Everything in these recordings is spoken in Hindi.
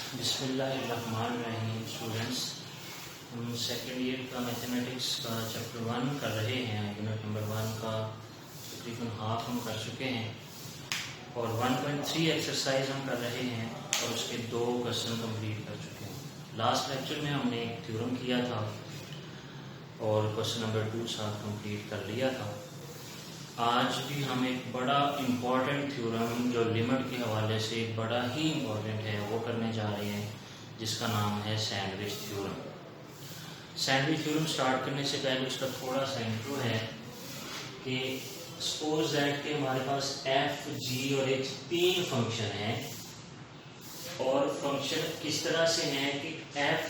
बिस्मिल्लाहिर्रहमानिर्रहीम। स्टूडेंट्स, हम सेकेंड ईयर का मैथमेटिक्स का चैप्टर 1 कर रहे हैं। यूनिट नंबर 1 का तकरीबन हाफ हम कर चुके हैं और 1.3 एक्सरसाइज हम कर रहे हैं और उसके 2 क्वेश्चन कंप्लीट कर चुके हैं। लास्ट लेक्चर में हमने एक थ्योरम किया था और क्वेश्चन नंबर 2 साथ कंप्लीट कर लिया था। आज भी हम एक बड़ा इम्पॉर्टेंट थ्योरम जो लिमिट के हवाले से बड़ा ही इम्पॉर्टेंट है वो करने जा रहे हैं, जिसका नाम है sandwich theorem. Sandwich theorem start करने से पहले उसका थोड़ा सा इंट्रो है कि सपोज दैट कि हमारे पास एफ, जी और एच 3 फंक्शन हैं और फंक्शन किस तरह से हैं कि एफ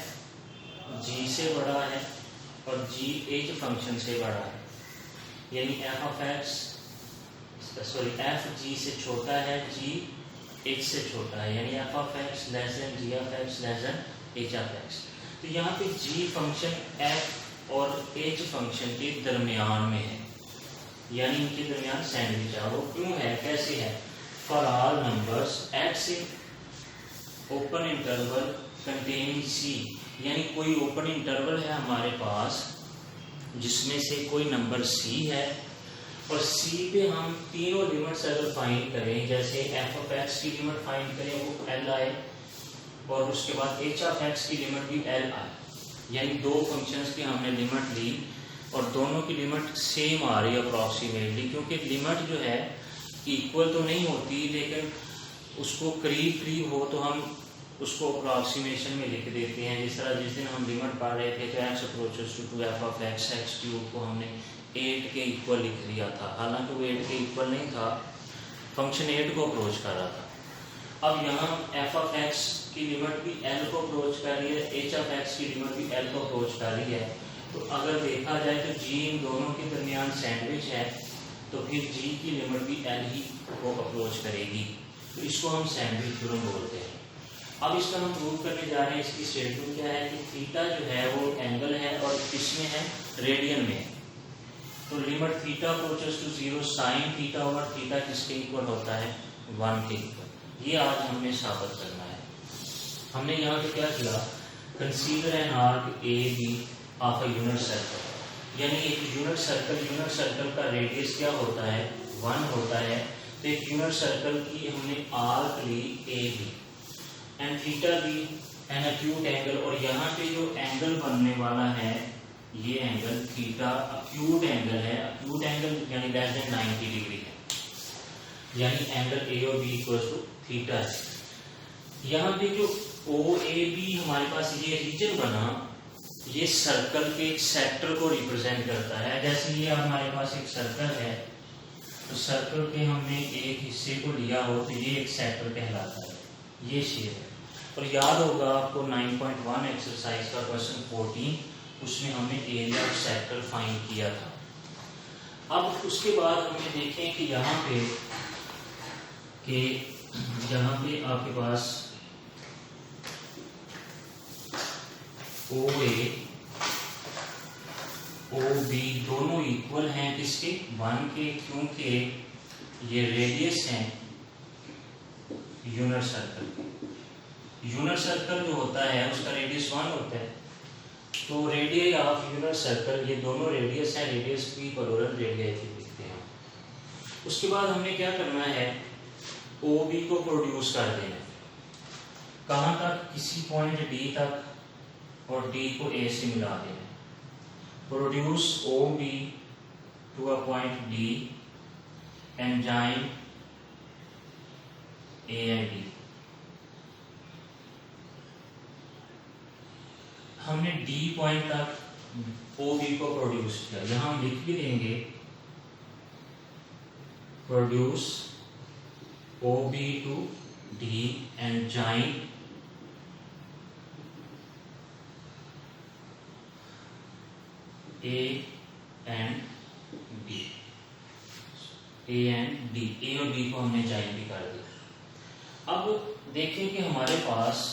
जी से बड़ा है और जी एच फंक्शन से बड़ा है, यानी एफ जी से छोटा है, जी एच से छोटा है, यानी F of X less than G of X less than H of X. तो यहाँ पे जी फंक्शन एफ और एच फंक्शन के दरमियान में है, यानी इनके दरमियान सैंडविच है। वो क्यों है, कैसे है? For all numbers x in open interval containing c, यानी कोई ओपन इंटरवल है हमारे पास जिसमें से कोई नंबर सी है और सी पे हम तीनों लिमिट्स अगर फाइंड करें, जैसे एफ ऑफ एक्स की लिमिट फाइंड करें वो एल आए और उसके बाद एच ऑफ एक्स की लिमिट भी एल आए, यानी 2 फंक्शंस की हमने लिमिट ली और दोनों की लिमिट सेम आ रही है अप्रॉक्सीमेटली, क्योंकि लिमिट जो है इक्वल तो नहीं होती लेकिन उसको करीब करीब हो तो हम उसको अप्रॉक्सीमेशन में लिख देते हैं। जिस तरह जिस दिन हम लिमिट पढ़ रहे थे तो X approaches to F of X X cube को हमने 8 के इक्वल लिख दिया था, हालांकि वो 8 के इक्वल नहीं था, फंक्शन 8 को अप्रोच कर रहा था। अब यहाँ एफ ऑफ एक्स की लिमिट भी एल को अप्रोच कर रही है, एच ऑफ एक्स की लिमिट भी एल को अप्रोच कर रही है। तो अगर देखा जाए तो जी इन दोनों के दरमियान सैंडविच है, तो फिर जी की लिमिट भी एल ही को अप्रोच करेगी, तो इसको हम सैंडविच थ्योरम बोलते हैं। अब इसका हम प्रूव करने जा रहे हैं। इसकी स्टेटमेंट क्या है कि थीटा जो है वो एंगल है और किसमें है, रेडियन में। तो limit theta approaches to 0 sine theta over theta किसके इक्वल होता है, 1 के इक्वल। ये आज हमने साबित करना है। हमने यहाँ पे क्या किया, consider an arc A B of a unit circle, यानी एक यूनिट सर्कल का रेडियस क्या होता है, 1 होता है। तो एक यूनिट सर्कल की हमने आर्क ली A B and theta be an acute angle, और यहाँ पे जो एंगल बनने वाला है ये एंगल थीटा अक्यूट एंगल है। अक्यूट एंगल यानी लेस देन 90 डिग्री है, यानी एंगल ए और बी इक्वल टू थीटा है। यहाँ पे जो ओ ए बी हमारे पास ये रीजन बना, ये सर्कल के एक सेक्टर को रिप्रेजेंट करता है। जैसे ये हमारे पास एक सर्कल है, तो सर्कल के हमने एक हिस्से को लिया हो तो ये एक सेक्टर कहलाता है, ये शेप है। और याद होगा आपको 9.1 एक्सरसाइज का क्वेश्चन 14, उसमें हमने एरिया ऑफ सेक्टर फाइंड किया था। अब उसके बाद हमने देखें कि यहाँ पे आपके पास ओ ए ओ बी दोनों इक्वल हैं किसके, 1 के, क्योंकि ये रेडियस है यूनिट सर्कल के। यूनिट सर्कल जो होता है उसका रेडियस 1 होता है, तो रेडियस ऑफ यूनिट सर्कल, ये दोनों रेडियस है, रेडियस की प्लूरल रेडियस लिखते हैं। उसके बाद हमने क्या करना है, ओ बी को प्रोड्यूस कर देना, कहाँ तक, किसी पॉइंट डी तक और डी को ए से मिला देना। Produce O B to a point D and join A and D. हमने डी पॉइंट तक ओ बी को प्रोड्यूस किया, यहां हम लिख भी देंगे produce O B to D and join A and D. A और बी को हमने जॉइन भी कर दिया। अब देखें कि हमारे पास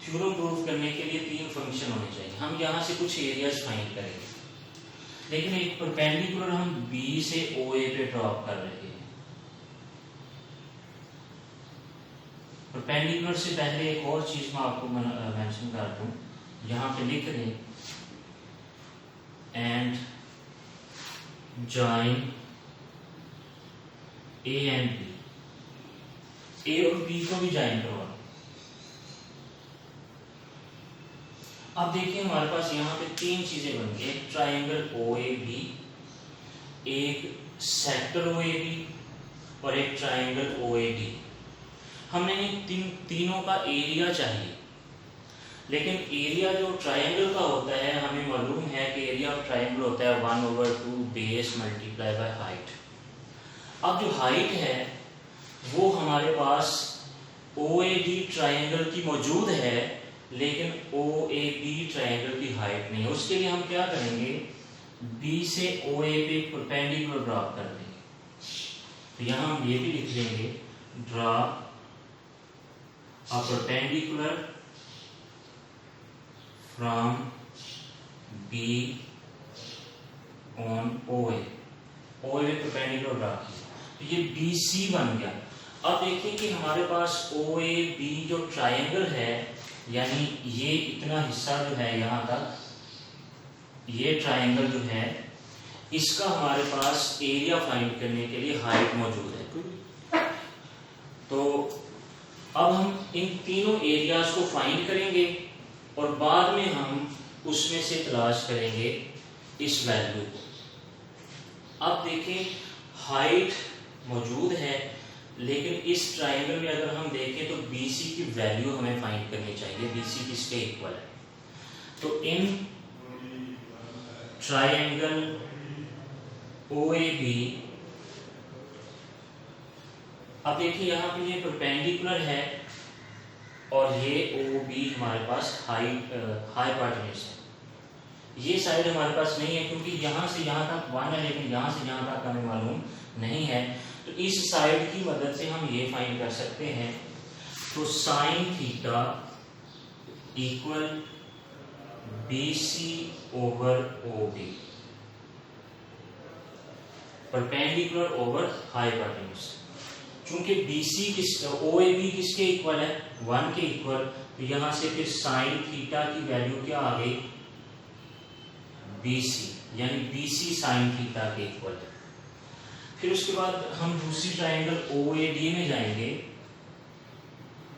थ्योरम प्रूफ करने के लिए 3 फंक्शन होने चाहिए। हम यहाँ से कुछ एरियाज फाइंड करेंगे, लेकिन एक परपेंडिकुलर हम बी से ओ ए पे ड्रॉप कर रहे हैं। परपेंडिकुलर से पहले एक और चीज मैं आपको मेंशन कर दूं, यहाँ पे लिख दें and join A and B, A और बी को भी ज्वाइन करवा। अब देखिए हमारे पास यहाँ पे तीन चीजें बन गई, एक ट्राइंगल ओ ए बी, एक सेक्टर ओ ए बी और एक ट्राइंगल ओ ए डी। हमने इन तीनों का एरिया चाहिए, लेकिन एरिया जो ट्राइंगल का होता है हमें मालूम है कि एरिया ऑफ ट्राइंगल होता है 1/2 बेस मल्टीप्लाई बाय हाइट। अब जो हाइट है वो हमारे पास ओ ए डी ट्राइंगल की मौजूद है, लेकिन ओ ए बी ट्राइंगल की हाइट नहीं है। उसके लिए हम क्या करेंगे, बी से ओ ए पे परपेंडिकुलर ड्रॉ कर देंगे। तो यहां हम ये भी लिख लेंगे, draw a perpendicular from B on O A पे परपेंडिकुलर ड्रॉ किया, तो ये बी सी बन गया। अब देखिए कि हमारे पास ओ ए बी जो ट्राइंगल है, यानी ये इतना हिस्सा जो है यहाँ तक, ये ट्राइंगल जो है इसका हमारे पास एरिया फाइंड करने के लिए हाइट मौजूद है। तो अब हम इन तीनों एरियाज को फाइंड करेंगे और बाद में हम उसमें से तलाश करेंगे इस वैल्यू को। अब देखें हाइट मौजूद है, लेकिन इस ट्राइंगल में अगर हम देखें तो BC की वैल्यू हमें फाइंड करनी चाहिए, BC किसके इक्वल है। तो इन ट्राइंगल OAB, अब देखिए यहाँ पे ये परपेंडिकुलर है और ये OB हमारे पास हाइपोटेन्यूज है। ये साइड हमारे पास नहीं है क्योंकि यहाँ से यहाँ तक 1 है, लेकिन यहाँ से यहाँ तक हमें मालूम नहीं है। तो इस साइड की मदद से हम ये फाइंड कर सकते हैं। तो sine theta equal BC over OB, perpendicular over hypotenuse. चूंकि BC OAB किसके इक्वल है, 1 के इक्वल, तो यहां से फिर साइन थीटा की वैल्यू क्या आ गई, BC, यानी BC साइन थीटा के इक्वल है। फिर उसके बाद हम दूसरी ट्राइंगल OAD में जाएंगे।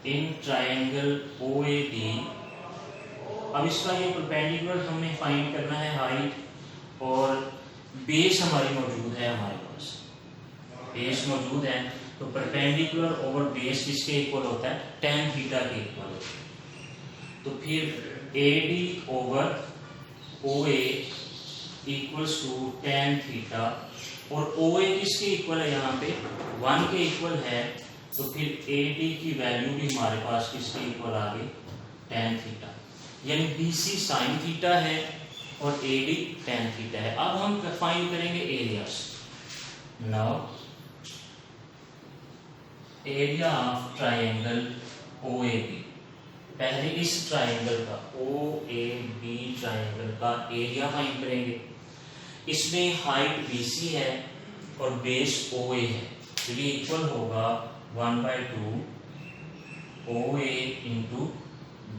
इन ट्राइंगल OAD, अब इसका ये परपेंडिकुलर हमने फाइंड करना है हाइट, और बेस हमारी मौजूद है, हमारे पास बेस मौजूद है। तो परपेंडिकुलर ओवर बेस किसके इक्वल होता है, tan थीटा के इक्वल होता है। तो फिर AD over OA equals to tan theta, और OA किसके इक्वल है, यहाँ पे 1 के इक्वल है। तो फिर AD की वैल्यू भी हमारे पास किसके इक्वल आ गई, tan थीटा, यानी BC साइन थीटा है और AD tan थीटा है। अब हम फाइंड करेंगे areas. Now area of triangle OAB, पहले इस ट्राइंगल का OAB ट्राइंगल का एरिया फाइंड करेंगे। इसमें हाइट BC है और बेस OA है, तो ये इक्वल होगा 1/2 OA into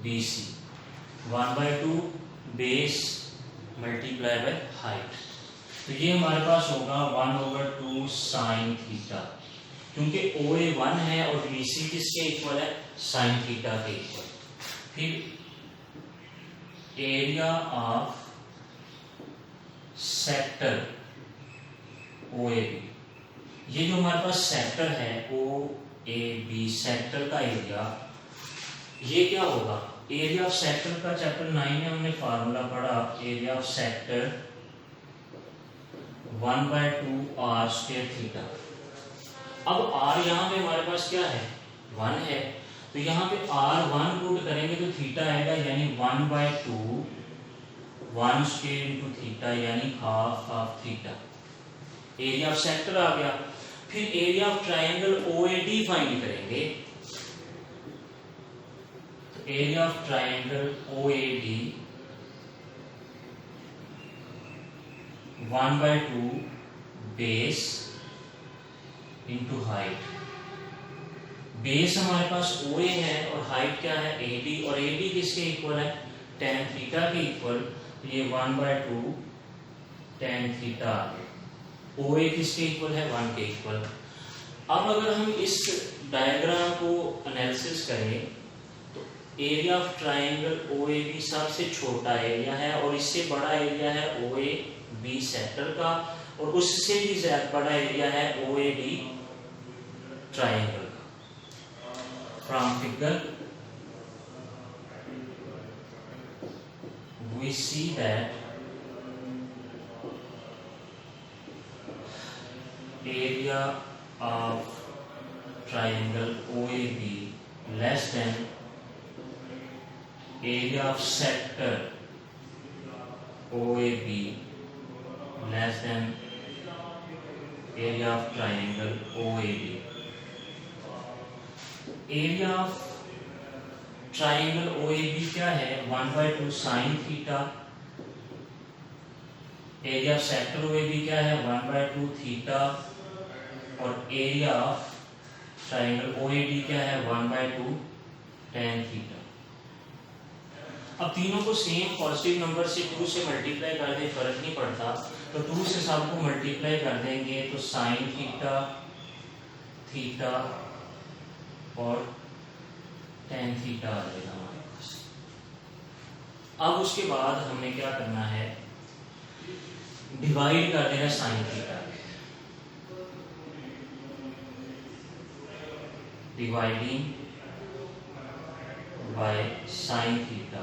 BC, 1/2 base multiply by height. तो ये हमारे पास होगा 1/2 साइन थीटा, क्योंकि OA 1 है और BC किसके इक्वल है, साइन थीटा के इक्वल। फिर एरिया ऑफ सेक्टर OAB, ये जो हमारे पास सेक्टर है OAB, सेक्टर का एरिया, ये क्या होगा, एरिया ऑफ सेक्टर का चैप्टर 9 में हमने फार्मूला पढ़ा, area of sector 1/2 r square theta. अब r यहाँ पे हमारे पास क्या है, 1 है, तो यहाँ पे r1 पुट करेंगे तो थीटा आएगा, यानी 1/2 1 स्क्वायर इंटू थीटा, यानी half theta. Area of sector आ गया। फिर area of triangle OAD find करेंगे। तो area of triangle OAD 1/2 base into height, base हमारे पास OA है और हाइट क्या है AD, और AD किसके इक्वल है tan थीटा के इक्वल, तो ये 1/2 tan थीटा। OA किसके इक्वल है 1 के इक्वल। अब अगर हम इस डायग्राम को एनालिसिस करें तो एरिया ऑफ ट्राइंगल OAB सबसे छोटा एरिया है और इससे बड़ा एरिया है OAB सेक्टर का, और उससे भी ज्यादा बड़ा एरिया है OAD ट्राइंगल का। From figure we see that area of triangle OAB less than area of sector OAB less than area of triangle OAB. Area of triangle OAB क्या है 1/2 sine theta. Area of sector OAB क्या है 1/2 थीटा, और एरिया ऑफ ट्राइंगल OAD क्या है 1/2 tan थीटा। अब तीनों को सेम पॉजिटिव नंबर से 2 से मल्टीप्लाई कर दे, फर्क नहीं पड़ता, तो 2 से सबको मल्टीप्लाई कर देंगे तो साइन थीटा थीटा और tan थीटा आ जाएगा हमारे पास। अब उसके बाद हमें क्या करना है, डिवाइड कर देना sine theta, dividing by sine theta.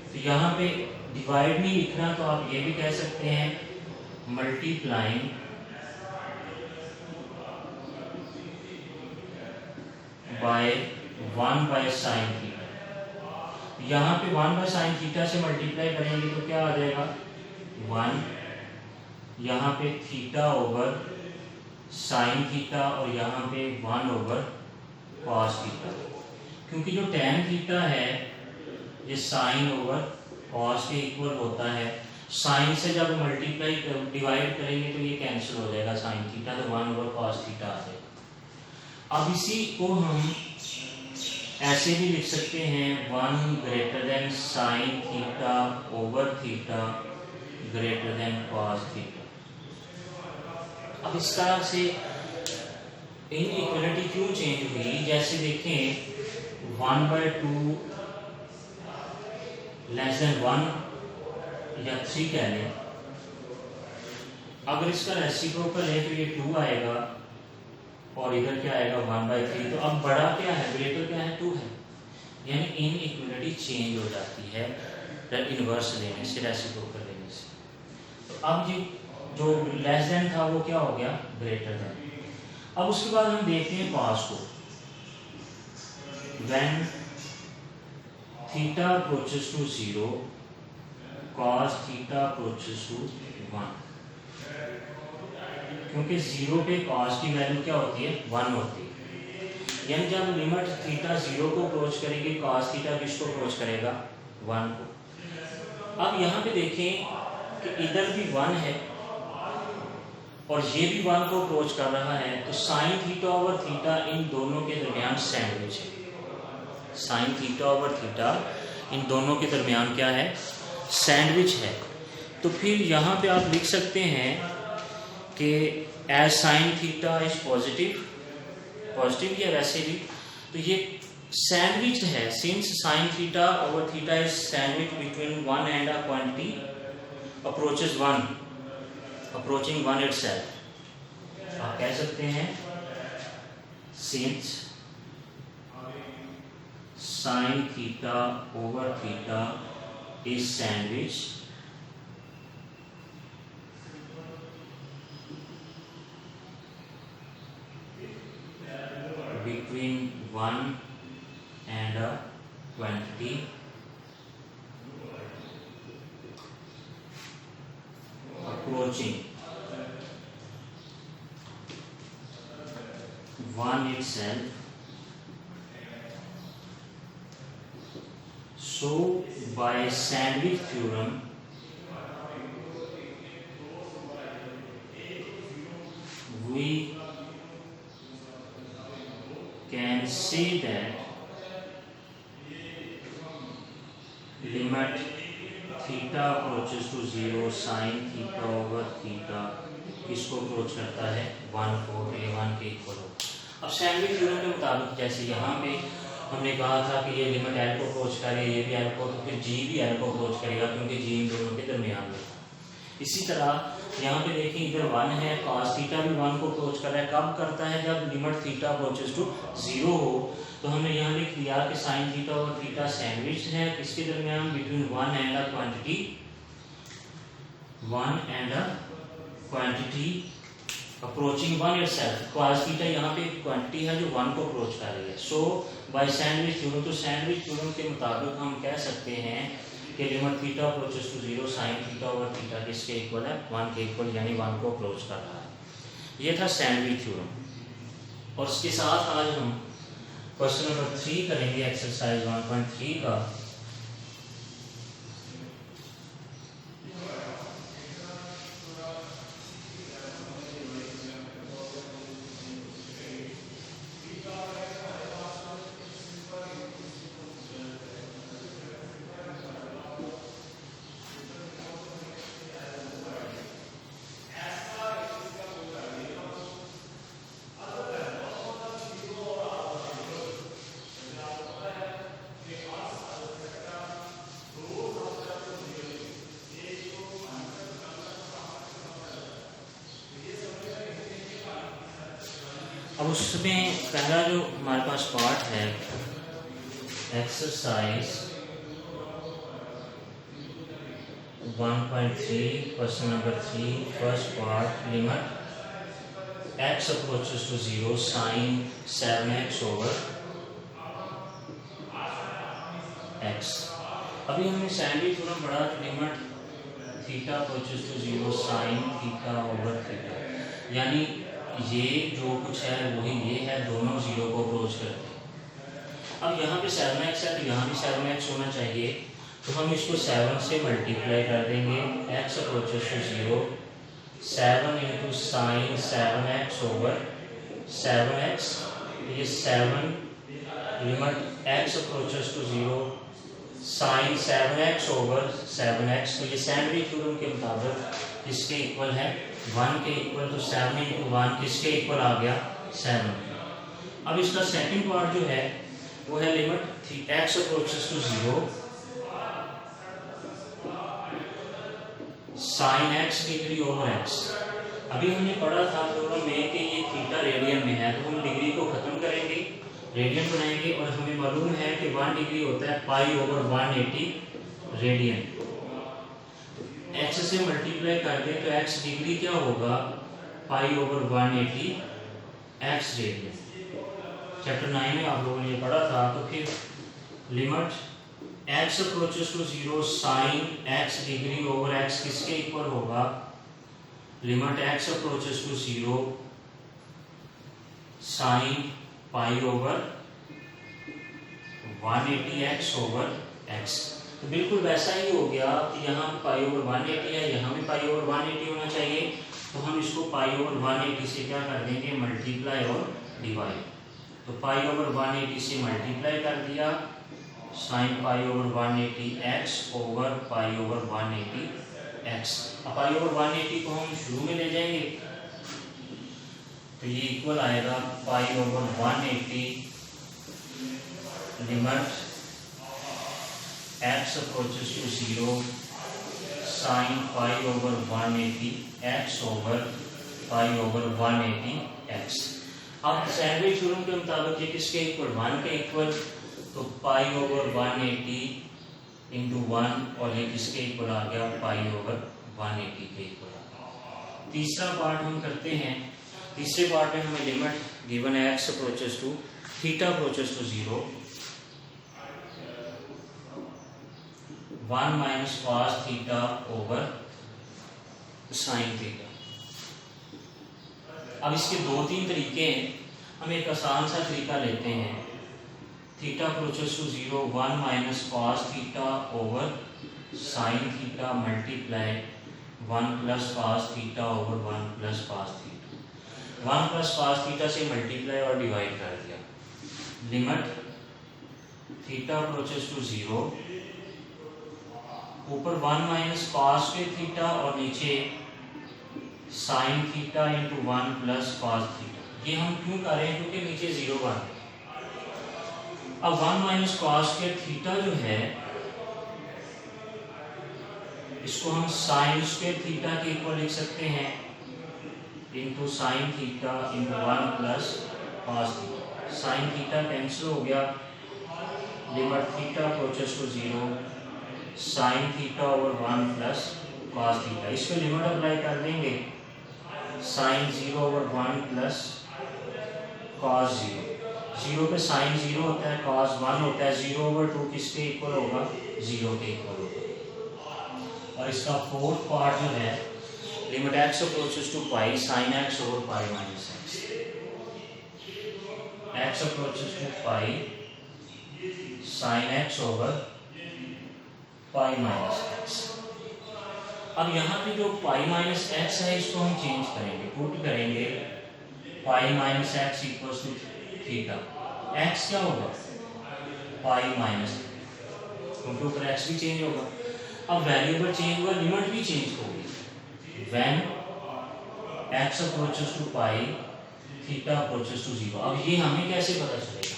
तो यहाँ पे डिवाइड नहीं लिखना तो आप ये भी कह सकते हैं मल्टीप्लाइंग बाय 1/sin थीटा। यहाँ पे 1/sin थीटा से मल्टीप्लाई करेंगे तो क्या आ जाएगा 1, यहाँ पे थीटा ओवर साइन थीटा, और यहाँ पे 1/cos थीटा, क्योंकि जो tan थीटा है ये साइन ओवर cos के इक्वल होता है। साइन से जब मल्टीप्लाई डिवाइड करेंगे तो ये कैंसिल हो जाएगा साइन थीटा, तो 1/cos थीटा आ जाएगा। अब इसी को हम ऐसे भी लिख सकते हैं 1 greater than sign theta over theta greater than cos theta. अब इस तरह से इनइक्वालिटी क्यों चेंज हुई, जैसे देखें 1/2 लेस देन 1 या 3 कह लें, अगर इसका रेसिप्रोकल है तो ये 2 आएगा और इधर क्या आएगा 1/3। तो अब बड़ा क्या है ग्रेटर क्या है 2 है, यानी इनइक्वालिटी चेंज हो जाती है इनवर्स लेने से, रेसिप्रोकल लेने से। तो अब ये जो लेस देन था वो क्या हो गया ग्रेटर देन। अब उसके बाद हम देखते हैं cos को, when theta approaches to 0 cos theta approaches to 1, क्योंकि 0 पे cos की वैल्यू क्या होती है 1 होती है, यानी जब लिमिट थीटा 0 को अप्रोच करेगी cos थीटा किसको अप्रोच करेगा 1 को। अब यहाँ पे देखें कि इधर भी 1 है और ये भी 1 को अप्रोच कर रहा है, तो sign theta over theta in दोनों के दरमियान सैंडविच है। Sign theta over theta in दोनों के दरमियान क्या है सैंडविच है। तो फिर यहाँ पे आप लिख सकते हैं कि as sine theta is positive, positive या वैसे भी, तो ये सैंडविच है, since sine theta over theta is sandwich between 1 and a quantity approaches 1, approaching 1 itself. आप कह सकते हैं since sine theta over theta is sandwich between 1 and a quantity approaching 1 itself. So by Sandwich theorem we है limit theta approaches to 0 sine theta over theta किसको अप्रोच करता है 1 को, a1 के इक्वल हो। अब सैंडविच थ्योरम के मुताबिक जैसे यहाँ पे हमने कहा था कि ये लिमिट एल को अप्रोच करे, ये भी एल को, तो फिर जी भी एल को अप्रोच करेगा क्योंकि जी इन दोनों के दरमियान में। इसी तरह यहाँ पे देखिए इधर 1 है, cos थीटा भी 1 को अप्रोच कर रहा है। कब करता है? जब लिमिट थीटा अप्रोचेस टू 0 हो। तो हमने यहाँ लिख दिया कि साइन थीटा और थीटा सैंडविच है किसके दरमियान, between 1 and a quantity approaching 1 itself। cos theta यहाँ पे क्वांटिटी है जो 1 को अप्रोच कर रही है। सो बाय सैंडविच थ्योरम, तो सैंडविच थ्योरम के मुताबिक हम कह सकते हैं कि limit theta approaches to 0 sine theta over theta किसके इक्वल है 1 के इक्वल, यानी 1 को अप्रोच कर रहा है। ये था सैंडविच थ्योरम। और इसके साथ आज हम क्वेश्चन नंबर 3 करेंगे एक्सरसाइज 1.3 का। अब उसमें पहला जो हमारे पास पार्ट है exercise 1.3 question number 3 first part, limit x approaches to 0 sine 7x over x। अभी हमने सैंडविच थ्योरम पढ़ा कि limit theta approaches to 0 sine theta over theta, यानी ये जो कुछ है वही ये है, दोनों 0 को अप्रोच करते हैं। अब यहाँ पे 7x है तो यहाँ भी 7x होना चाहिए, तो हम इसको 7 से मल्टीप्लाई कर देंगे। x approaches to 0 7 into sine 7x over 7x, ये 7 limit x approaches to 0 sine 7x over 7x, तो ये सैंडविच थ्योरम के मुताबिक किसके इक्वल है 1 के इक्वल, तो 7 इंटू 1 किसके इक्वल आ गया 7। अब इसका सेकंड पार्ट जो है वो है limit x approaches to 0 sine x degree over x। अभी हमने पढ़ा था थ्योरम में कि ये थीटा रेडियन में है, तो हम डिग्री को खत्म करेंगे, रेडियन बनाएंगे, और हमें मालूम है कि 1 डिग्री होता है पाई ओवर 180 रेडियन। x से मल्टीप्लाई कर दें तो x डिग्री क्या होगा पाई ओवर 180 x रेडियन। चैप्टर 9 में आप लोगों ने ये पढ़ा था। तो फिर limit x approaches to 0 sine x degree over x किसके इक्वल होगा, limit x approaches to 0 sine pi over 180x over x। तो बिल्कुल वैसा ही हो गया कि यहाँ पाई ओवर 180 है, यहाँ भी पाई ओवर 180 होना चाहिए, तो हम इसको पाई ओवर 180 से क्या कर देंगे मल्टीप्लाई और डिवाइड। तो पाई ओवर 180 से मल्टीप्लाई कर दिया, sign pi over 180x over pi over 180x। अब पाई ओवर 180 को हम शुरू में ले जाएंगे तो ये इक्वल आएगा pi over 180 limit x approaches to 0 sine pi over 180 x over pi over 180 x। अब सैंडविच थ्योरम के मुताबिक ये किसके इक्वल 1 के इक्वल, तो पाई ओवर 180 इंटू 1, और ये किसके इक्वल आ गया पाई ओवर 180 के इक्वल। तीसरा पार्ट हम करते हैं। तीसरे पार्ट में हमें लिमिट गिवन है x approaches to theta approaches to 0 1 minus cos theta over sine theta. अब इसके 2-3 तरीके हैं, हम एक आसान सा तरीका लेते हैं। Theta approaches to 0 1 minus cos theta over sine theta multiply 1 plus cos theta over 1 plus cos theta. 1 plus cos theta से मल्टीप्लाई और डिवाइड कर दिया। लिमिट थीटा अप्रोचेस टू 0, ऊपर 1 माइनस कॉस स्क्वायर थीटा और नीचे sign theta into 1 plus cos theta. ये हम क्यों कर रहे हैं? क्योंकि नीचे 0 बन रहा है। अब 1 माइनस कॉस स्क्वायर थीटा जो है इसको हम साइन स्क्वायर थीटा के इक्वल लिख सकते हैं into sine theta into 1 plus cos theta. Sine theta cancel हो गया, limit theta approaches to 0, sine theta over 1 plus cos theta. इस पे लिमिट अप्लाई कर देंगे, साइन 0 ओवर 1 प्लस कॉस 0। 0 पे साइन 0 होता है, कॉस 1 होता है। 0 ओवर 2 किसके इक्वल होगा? 0 के इक्वल होगा। और इसका फोर्थ पार्ट जो है, limit x approaches to pi sine x over pi minus x approaches to pi sine x over pi minus x। अब यहाँ पे जो पाई माइनस x है इसको हम चेंज करेंगे, पुट करेंगे pi minus x equals to theta. x क्या होगा? पाई माइनस, क्योंकि ऊपर x भी चेंज होगा। अब वेरिएबल चेंज हुआ, लिमिट भी चेंज होगी। When x approaches to pi theta approaches to 0। अब ये हमें कैसे पता चलेगा?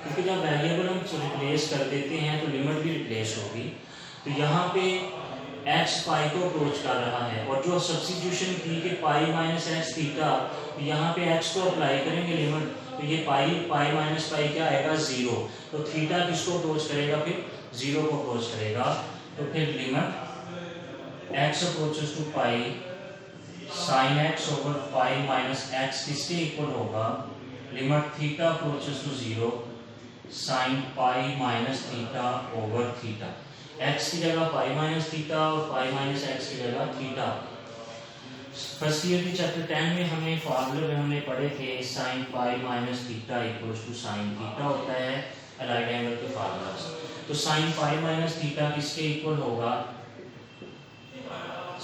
क्योंकि जब वेरिएबल हम रिप्लेस कर देते हैं तो लिमिट भी रिप्लेस होगी। तो यहाँ पे x पाई को अप्रोच कर रहा है और जो सब्स्टिट्यूशन की कि पाई माइनस एक्स थीटा, यहाँ पे x को अप्लाई करेंगे लिमिट, तो ये पाई माइनस पाई क्या आएगा? 0। तो थीटा किसको अप्रोच करेगा? फिर 0 को अप्रोच करेगा। तो फिर limit x approaches to pi sine x over pi minus x किसके इक्वल होगा? Limit theta approaches to 0 sine pi minus theta over theta. x की जगह पाई माइनस थीटा और पाई माइनस x की जगह थीटा। फर्स्ट ईयर की चैप्टर 10 में हमें फार्मूले में हमने पढ़े थे sine pi minus theta equals to sine theta होता है राइट एंगल के फार्मूला। तो साइन पाई माइनस थीटा किसके इक्वल होगा?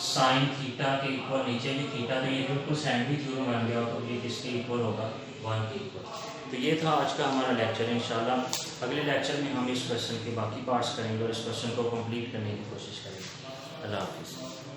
साइन थीटा के इक्वल, नीचे भी थीटा, तो ये बिल्कुल सैंडविच थ्योरम बन गया। तो ये किसके इक्वल होगा? 1 के इक्वल। तो ये था आज का हमारा लेक्चर। इंशाल्लाह अगले लेक्चर में हम इस क्वेश्चन के बाकी पार्ट्स करेंगे और इस क्वेश्चन को कंप्लीट करने की कोशिश करेंगे। अल्लाह हाफिज़।